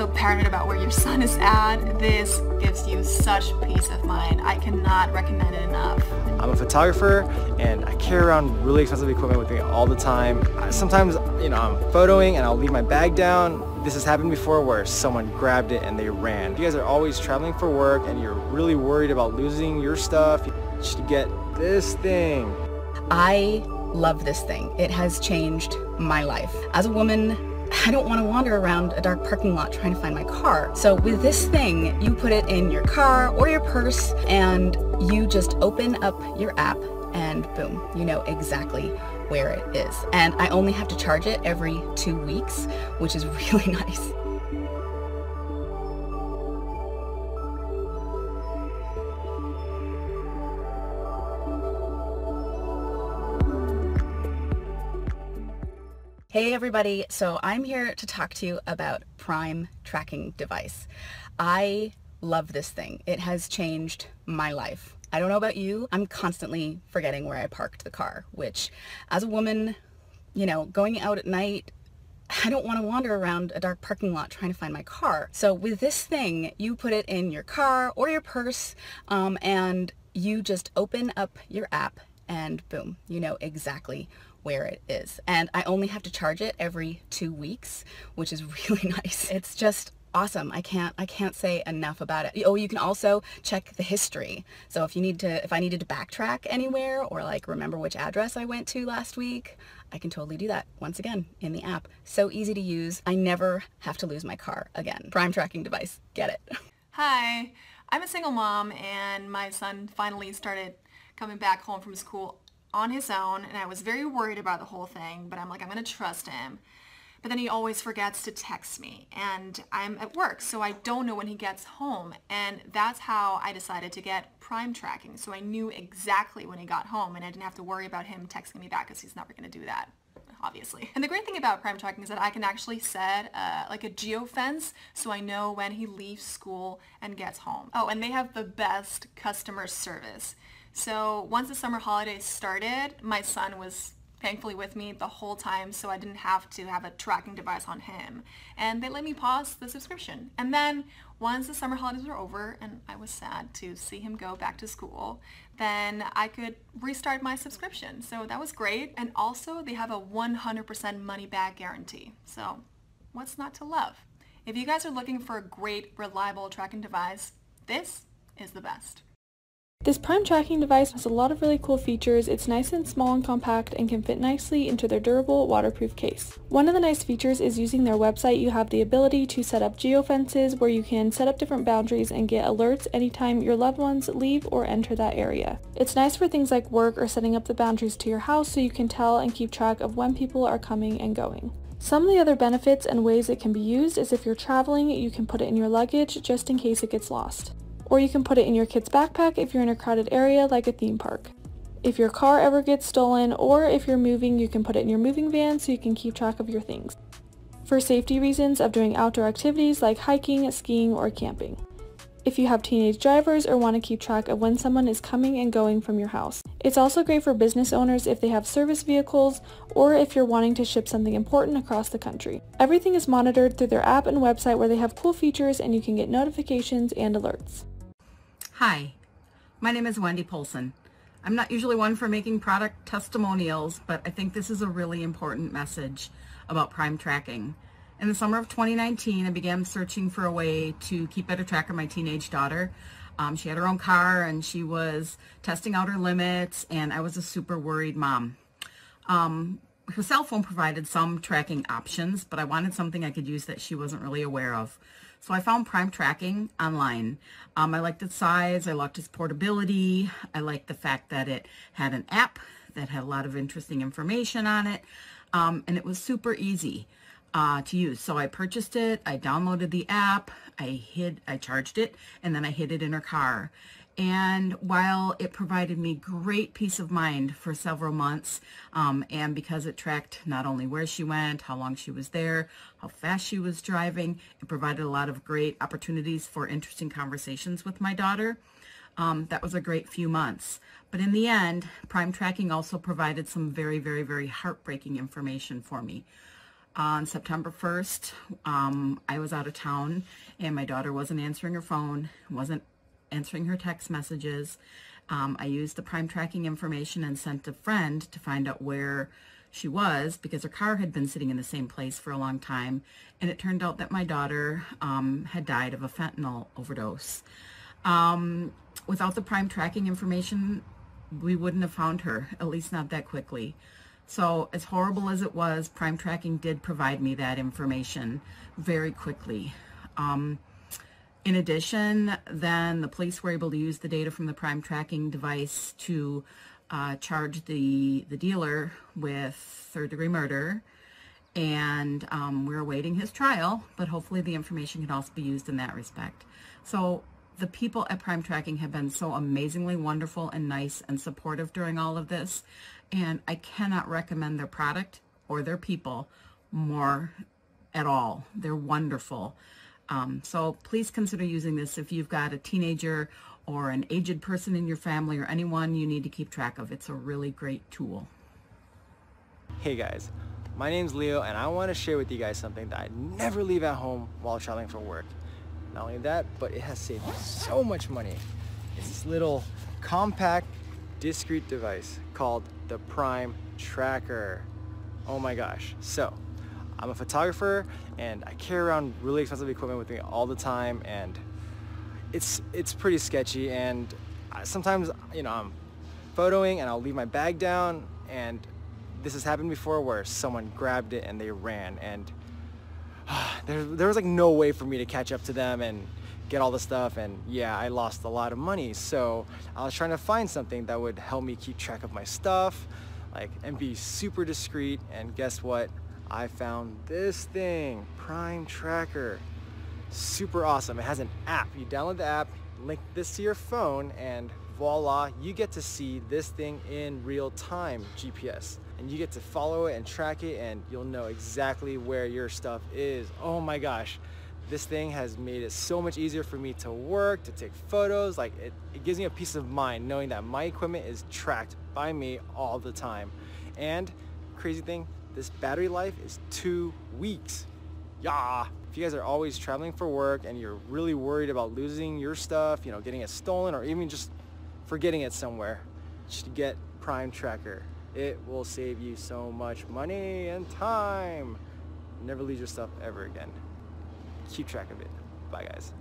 so paranoid about where your son is at, this gives you such peace of mind. I cannot recommend it enough. I'm a photographer and I carry around really expensive equipment with me all the time. Sometimes, I'm photoing and I'll leave my bag down. This has happened before where someone grabbed it and they ran. If you guys are always traveling for work and you're really worried about losing your stuff, you should get this thing. I love this thing. It has changed my life. As a woman, I don't want to wander around a dark parking lot trying to find my car. So with this thing, you put it in your car or your purse and you just open up your app and boom, you know exactly where it is. And I only have to charge it every 2 weeks, which is really nice. Hey everybody, so I'm here to talk to you about Prime tracking device. I love this thing. It has changed my life. I don't know about you, I'm constantly forgetting where I parked the car, which as a woman, going out at night, I don't want to wander around a dark parking lot trying to find my car. So with this thing, you put it in your car or your purse and you just open up your app and boom, you know exactly where it is. And I only have to charge it every 2 weeks, which is really nice. It's just awesome. I can't say enough about it. Oh, you can also check the history. So if I needed to backtrack anywhere or like remember which address I went to last week, I can totally do that once again in the app. So easy to use. I never have to lose my car again. Prime tracking device. Get it. Hi, I'm a single mom and my son finally started coming back home from school on his own, and I was very worried about the whole thing, but I'm going to trust him. But then he always forgets to text me, and I'm at work, so I don't know when he gets home, and that's how I decided to get Prime tracking, so I knew exactly when he got home, and I didn't have to worry about him texting me back, because he's never going to do that, obviously. And the great thing about Prime tracking is that I can actually set like a geofence, so I know when he leaves school and gets home. Oh, and they have the best customer service. So once the summer holidays started, my son was thankfully with me the whole time, so I didn't have to have a tracking device on him. And they let me pause the subscription. And then once the summer holidays were over and I was sad to see him go back to school, then I could restart my subscription. So that was great. And also they have a 100% money back guarantee. So what's not to love? If you guys are looking for a great, reliable tracking device, this is the best. This Prime tracking device has a lot of really cool features. It's nice and small and compact and can fit nicely into their durable waterproof case. One of the nice features is using their website. You have the ability to set up geofences where you can set up different boundaries and get alerts anytime your loved ones leave or enter that area. It's nice for things like work or setting up the boundaries to your house so you can tell and keep track of when people are coming and going. Some of the other benefits and ways it can be used is if you're traveling, you can put it in your luggage just in case it gets lost. Or you can put it in your kid's backpack if you're in a crowded area like a theme park. If your car ever gets stolen or if you're moving, you can put it in your moving van so you can keep track of your things. For safety reasons of doing outdoor activities like hiking, skiing, or camping. If you have teenage drivers or want to keep track of when someone is coming and going from your house. It's also great for business owners if they have service vehicles or if you're wanting to ship something important across the country. Everything is monitored through their app and website where they have cool features and you can get notifications and alerts. Hi, my name is Wendy Polson. I'm not usually one for making product testimonials, but I think this is a really important message about Prime tracking. In the summer of 2019, I began searching for a way to keep better track of my teenage daughter. She had her own car and she was testing out her limits, and I was a super worried mom. Her cell phone provided some tracking options, but I wanted something I could use that she wasn't really aware of. So I found Prime tracking online. I liked its size, I liked its portability, I liked the fact that it had an app that had a lot of interesting information on it, and it was super easy to use. So I purchased it, I downloaded the app, I charged it, and then I hid it in her car. And while it provided me great peace of mind for several months, and because it tracked not only where she went, how long she was there, how fast she was driving, it provided a lot of great opportunities for interesting conversations with my daughter. That was a great few months. But in the end, Prime tracking also provided some very, very, very heartbreaking information for me. On September 1st, I was out of town and my daughter wasn't answering her phone, wasn't answering her text messages. I used the Prime tracking information and sent a friend to find out where she was because her car had been sitting in the same place for a long time, and it turned out that my daughter had died of a fentanyl overdose. Without the Prime tracking information, we wouldn't have found her, at least not that quickly. So as horrible as it was, Prime tracking did provide me that information very quickly. In addition, then the police were able to use the data from the Prime tracking device to charge the dealer with third-degree murder, and we're awaiting his trial, but hopefully the information can also be used in that respect. So the people at Prime Tracking have been so amazingly wonderful and nice and supportive during all of this, and I cannot recommend their product or their people more at all. They're wonderful. So please consider using this if you've got a teenager or an aged person in your family or anyone you need to keep track of. It's a really great tool. Hey guys, my name's Leo and I want to share with you guys something that I never leave at home while traveling for work. Not only that, but it has saved me so much money. It's this little compact discrete device called the Prime Tracker. Oh my gosh. So I'm a photographer and I carry around really expensive equipment with me all the time, and it's pretty sketchy, and sometimes, you know, I'm photoing and I'll leave my bag down, and this has happened before where someone grabbed it and they ran, and there was like no way for me to catch up to them and get all the stuff, and yeah, I lost a lot of money. So I was trying to find something that would help me keep track of my stuff, like, and be super discreet, and guess what? I found this thing, Prime Tracker. Super awesome. It has an app. You download the app, link this to your phone, and voila, you get to see this thing in real time, GPS. And you get to follow it and track it, and you'll know exactly where your stuff is. Oh my gosh. This thing has made it so much easier for me to work, to take photos. Like, it gives me a peace of mind knowing that my equipment is tracked by me all the time. And crazy thing, this battery life is 2 weeks. Yeah. If you guys are always traveling for work and you're really worried about losing your stuff, you know, getting it stolen, or even just forgetting it somewhere, just get Prime Tracker. It will save you so much money and time. Never lose your stuff ever again. Keep track of it. Bye guys.